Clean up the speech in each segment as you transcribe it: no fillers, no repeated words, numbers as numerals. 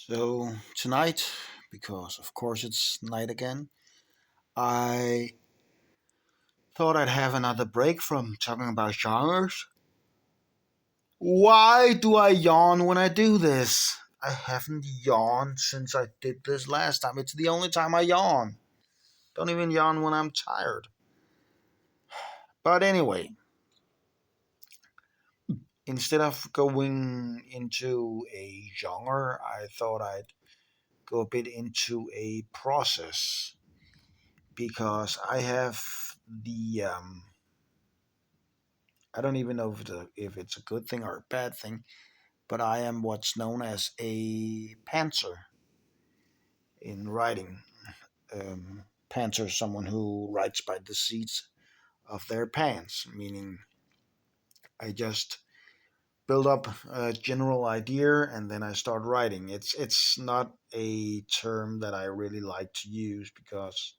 So tonight, because of course it's night again, I thought I'd have another break from talking about genres. Why do I yawn when I do this? I haven't yawned since I did this last time. It's the only time I yawn. Don't even yawn when I'm tired. But anyway, instead of going into a genre, I thought I'd go a bit into a process because I have the I don't even know if it's a good thing or a bad thing, but I am what's known as a pantser in writing. Pantser is someone who writes by the seats of their pants, meaning I just build up a general idea and then I start writing. It's not a term that I really like to use because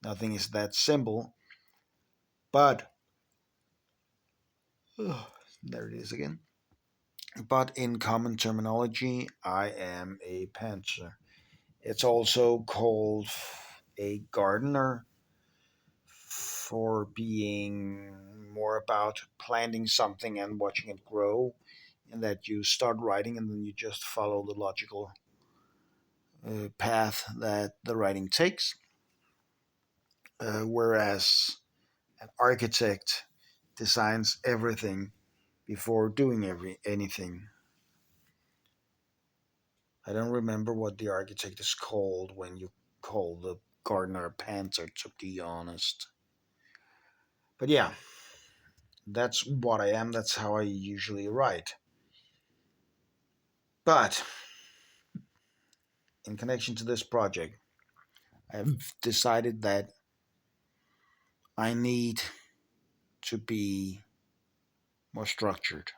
nothing is that simple. But there it is again. But in common terminology, I am a pantser. It's also called a gardener for being more about planting something and watching it grow, and that you start writing and then you just follow the logical path that the writing takes. Whereas an architect designs everything before doing anything. I don't remember what the architect is called when you call the gardener a pantser, to be honest. But yeah, that's what I am. That's how I usually write. But in connection to this project, I've decided that I need to be more structured.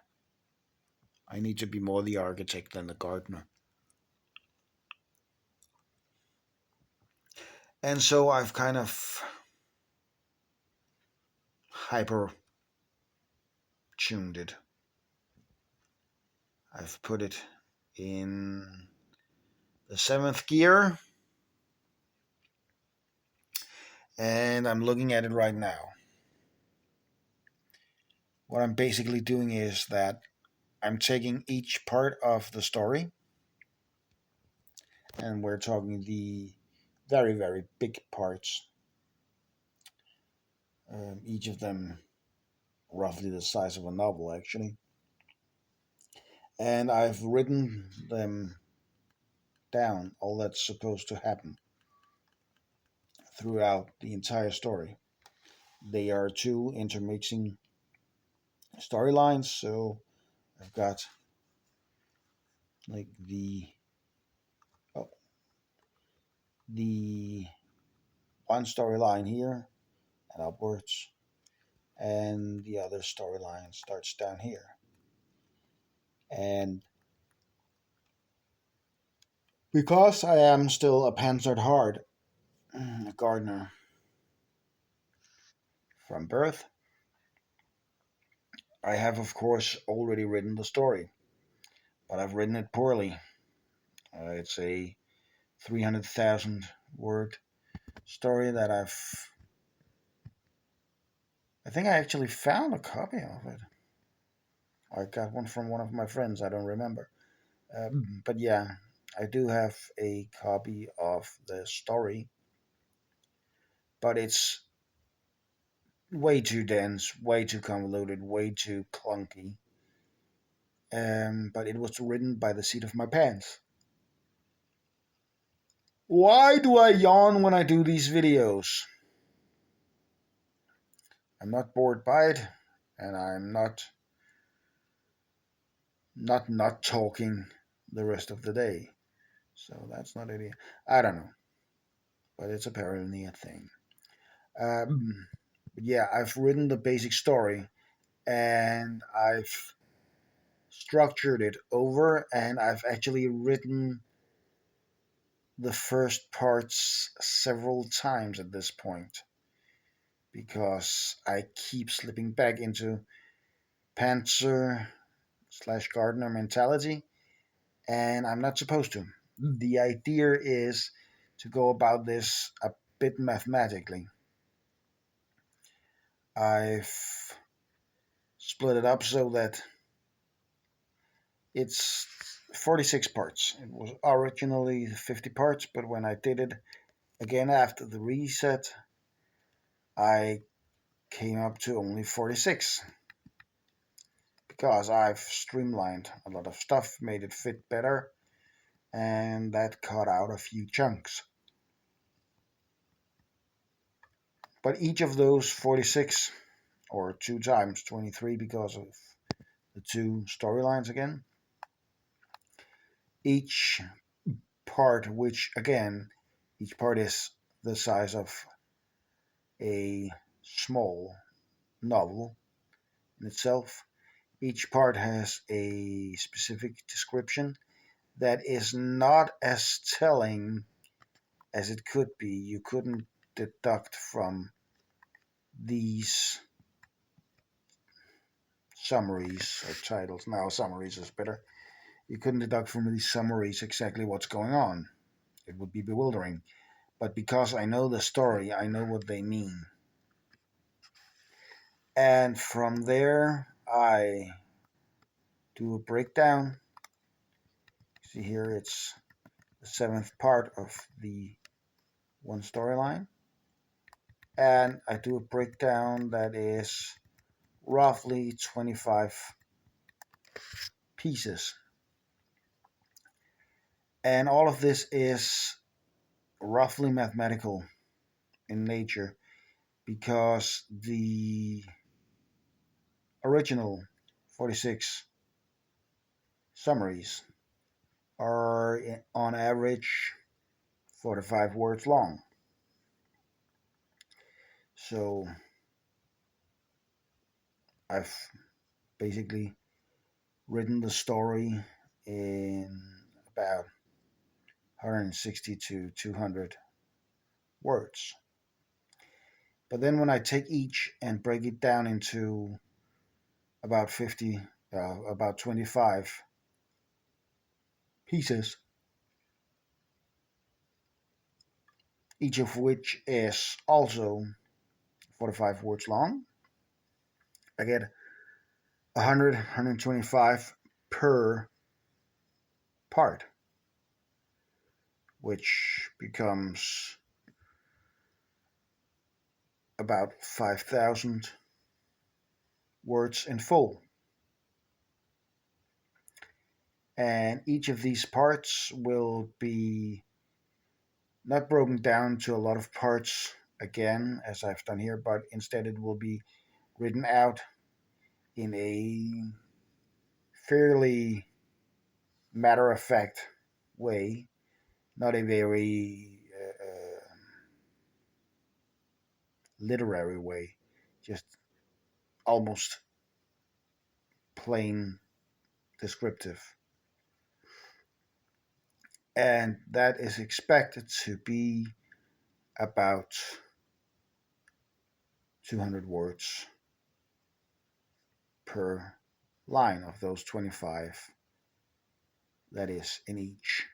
I need to be more the architect than the gardener. And so I've kind of hyper tuned it. I've put it in the seventh gear and I'm looking at it right now. What I'm basically doing is that I'm taking each part of the story, and we're talking the very, very big parts, each of them roughly the size of a novel, actually. And I've written them down, all that's supposed to happen throughout the entire story. They are two intermixing storylines, so I've got like oh, the one storyline here and upwards, and the other storyline starts down here. And because I am still a panzered heart, a gardener from birth, I have, of course, already written the story, but I've written it poorly. It's a 300,000 word story that I think I actually found a copy of it. I got one from one of my friends, I don't remember. But yeah, I do have a copy of the story, but it's way too dense, way too convoluted, way too clunky. But it was written by the seat of my pants. Why do I yawn when I do these videos? I'm not bored by it, and I'm not talking the rest of the day. So that's not it. I don't know, but it's apparently a thing. Um, yeah, I've written the basic story, and I've structured it over, and I've actually written the first parts several times at this point because I keep slipping back into Pantser slash Gardner mentality, and I'm not supposed to. the idea is to go about this a bit mathematically. I've split it up so that it's 46 parts. It was originally 50 parts, but when I did it again after the reset, I came up to only 46 because I've streamlined a lot of stuff, made it fit better, and that cut out a few chunks. But each of those 46, or 2 times 23 because of the two storylines again, each part, which again, each part is the size of a small novel in itself. Each part has a specific description that is not as telling as it could be. You couldn't deduct from these summaries or titles. Now, summaries is better. You couldn't deduct from these summaries exactly what's going on. It would be bewildering. But because I know the story, I know what they mean. And from there, I do a breakdown. See here, it's the seventh part of the one storyline. And I do a breakdown that is roughly 25 pieces. And all of this is roughly mathematical in nature because the original 46 summaries are on average 45 words long. So I've basically written the story in about 160 to 200 words. But then when I take each and break it down into about 50, about 25 pieces, each of which is also 45 words long, I get 100, 125 per part, which becomes about 5,000 words in full. And each of these parts will be not broken down to a lot of parts again, as I've done here, but instead it will be written out in a fairly matter of fact way, not a very literary way, just almost plain descriptive. And that is expected to be about 200 words per line of those 25 that is in each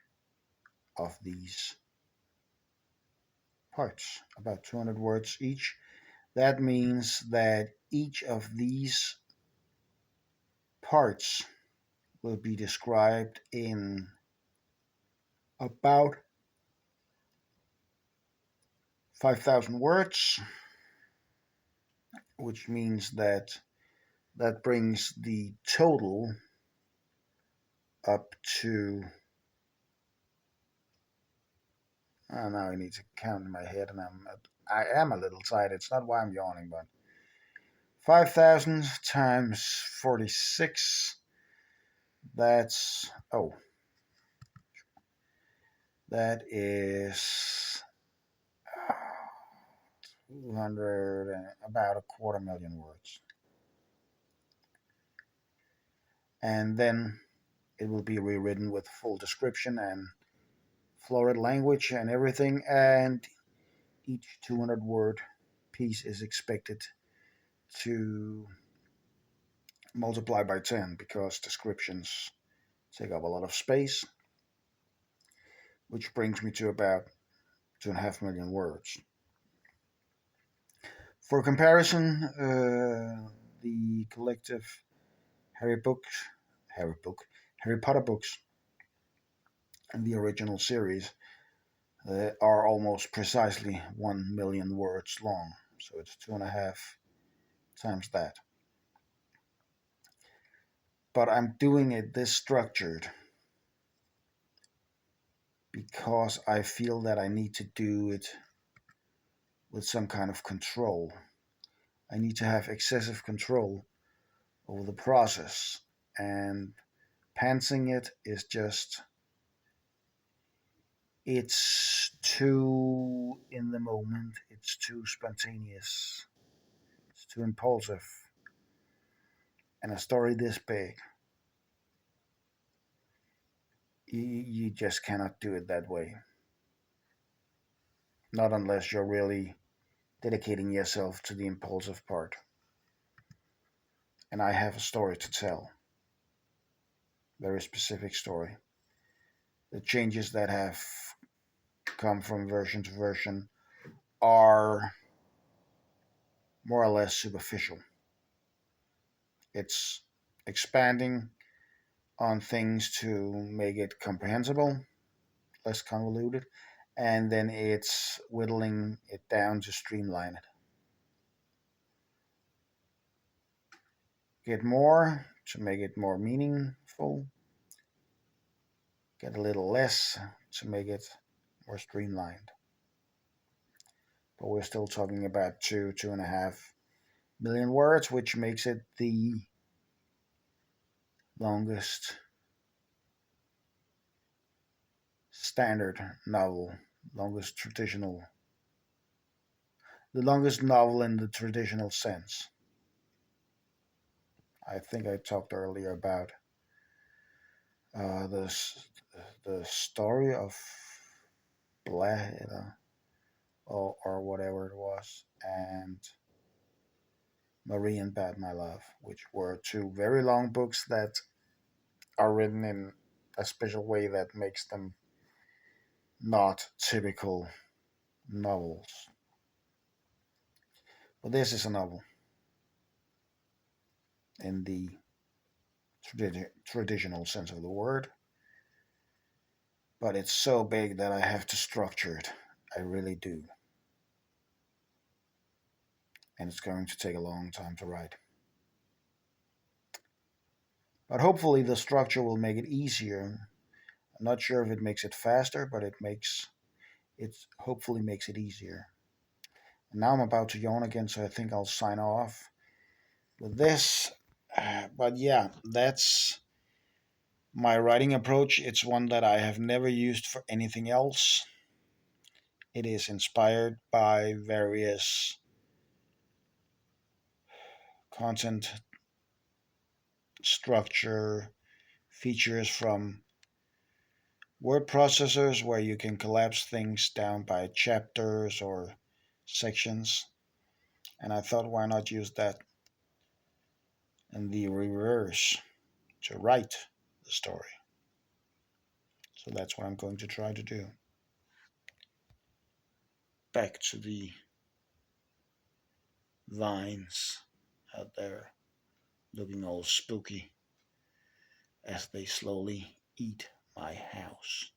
of these parts, about 200 words each. That means that each of these parts will be described in about 5,000 words, which means that that brings the total up to. Now I need to count in my head, and I am a little tired. It's not why I'm yawning, but 5,000 times 46. That's that is 200 and about a quarter million words, and then it will be rewritten with full description and florid language and everything, and each 200 word piece is expected to multiply by 10 because descriptions take up a lot of space. which brings me to about 2.5 million words. For comparison, the collective Harry books, Harry book, Harry Potter books, and the original series are almost precisely 1 million words long. So it's 2.5 times that. But I'm doing it this structured because I feel that I need to do it with some kind of control. I need to have excessive control over the process. And pantsing it is just, it's too in the moment, it's too spontaneous, it's too impulsive. And a story this big, you just cannot do it that way. Not unless you're really dedicating yourself to the impulsive part. And I have a story to tell, very specific story. The changes that have come from version to version are more or less superficial. It's expanding on things to make it comprehensible, less convoluted, and then it's whittling it down to streamline it. Get more to make it more meaningful, get a little less to make it more streamlined. But we're still talking about 2.5 million words, which makes it the longest standard novel, longest traditional, the longest novel in the traditional sense. I think I talked earlier about uh, the the story of Blah, or whatever it was, and Marie and Bad My Love, which were two very long books that are written in a special way that makes them not typical novels. But this is a novel in the traditional sense of the word, but it's so big that I have to structure it. I really do. And it's going to take a long time to write. But hopefully the structure will make it easier. I'm not sure if it makes it faster, but it hopefully makes it easier. And now I'm about to yawn again, so I think I'll sign off with this. But yeah, that's my writing approach. It's one that I have never used for anything else. It is inspired by various content structure features from word processors where you can collapse things down by chapters or sections. And I thought, why not use that in the reverse to write the story? So that's what I'm going to try to do. Back to the vines out there looking all spooky as they slowly eat my house.